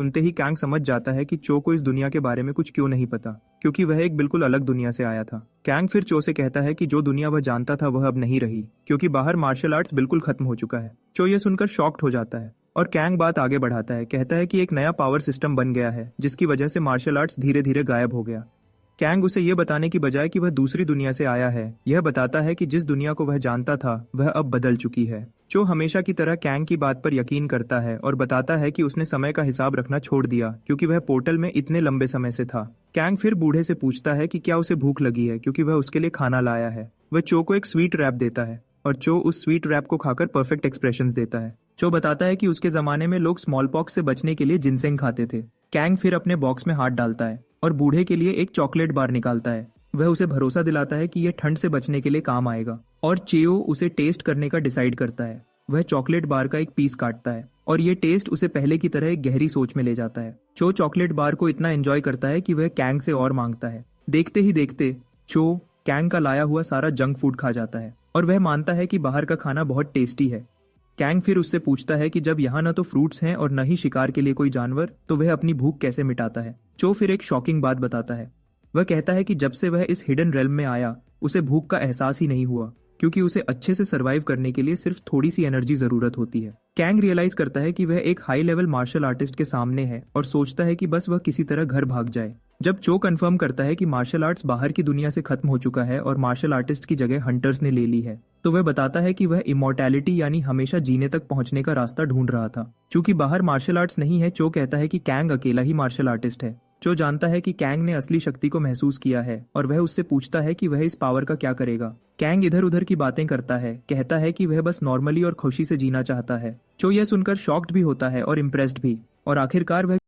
सुनते ही कैंग समझ जाता है कि चो को इस दुनिया के बारे में कुछ क्यों नहीं पता, क्योंकि वह एक बिल्कुल अलग दुनिया से आया था। कैंग फिर चो से कहता है कि जो दुनिया वह जानता था वह अब नहीं रही, क्योंकि बाहर मार्शल आर्ट्स बिल्कुल खत्म हो चुका है। चो यह सुनकर शॉक्ड हो जाता है और कैंग बात आगे बढ़ाता है, कहता है कि एक नया पावर सिस्टम बन गया है जिसकी वजह से मार्शल आर्ट्स धीरे धीरे गायब हो गया। कैंग उसे यह बताने की बजाय कि वह दूसरी दुनिया से आया है, यह बताता है कि जिस दुनिया को वह जानता था वह अब बदल चुकी है। चो हमेशा की तरह कैंग की बात पर यकीन करता है और बताता है कि उसने समय का हिसाब रखना छोड़ दिया क्योंकि वह पोर्टल में इतने लंबे समय से था। कैंग फिर बूढ़े से पूछता है कि क्या उसे भूख लगी है, क्योंकि वह उसके लिए खाना लाया है। वह चो को एक स्वीट रैप देता है और चो उस स्वीट रैप को खाकर परफेक्ट एक्सप्रेशंस देता है। चो बताता है कि उसके जमाने में लोग स्मॉल पॉक्स से बचने के लिए जिनसेंग खाते थे। कैंग फिर अपने बॉक्स में हाथ डालता है और बूढ़े के लिए एक चॉकलेट बार निकालता है। वह उसे भरोसा दिलाता है कि यह ठंड से बचने के लिए काम आएगा और चेओ उसे टेस्ट करने का डिसाइड करता है। वह चॉकलेट बार का एक पीस काटता है और यह टेस्ट उसे पहले की तरह एक गहरी सोच में ले जाता है। चो चॉकलेट बार को इतना एंजॉय करता है कि वह कैंग से और मांगता है। देखते ही देखते चो कैंग का लाया हुआ सारा जंक फूड खा जाता है और वह मानता है कि बाहर का खाना बहुत टेस्टी है। कैंग फिर उससे पूछता है कि जब यहाँ न तो फ्रूट्स हैं और न ही शिकार के लिए कोई जानवर, तो वह अपनी भूख कैसे मिटाता है। चो फिर एक शॉकिंग बात बताता है। वह कहता है कि जब से वह इस हिडन रेल्म में आया उसे भूख का एहसास ही नहीं हुआ, क्योंकि उसे अच्छे से सरवाइव करने के लिए सिर्फ थोड़ी सी एनर्जी जरूरत होती है। कैंग रियलाइज करता है कि वह एक हाई लेवल मार्शल आर्टिस्ट के सामने है और सोचता है कि बस वह किसी तरह घर भाग जाए। जब चो कंफर्म करता है कि मार्शल आर्ट्स बाहर की दुनिया से खत्म हो चुका है और मार्शल आर्टिस्ट की जगह हंटर्स ने ले ली है, तो वह बताता है कि वह इमॉर्टैलिटी यानी हमेशा जीने तक पहुंचने का रास्ता ढूंढ रहा था। चूंकि बाहर मार्शल आर्ट्स नहीं है, चो कहता है कि कैंग अकेला ही मार्शल आर्टिस्ट है। चो जानता है कि कैंग ने असली शक्ति को महसूस किया है और वह उससे पूछता है कि वह इस पावर का क्या करेगा। कैंग इधर उधर की बातें करता है, कहता है कि वह बस नॉर्मली और खुशी से जीना चाहता है। चो यह सुनकर शॉक्ड भी होता है और इम्प्रेस्ड भी, और आखिरकार वह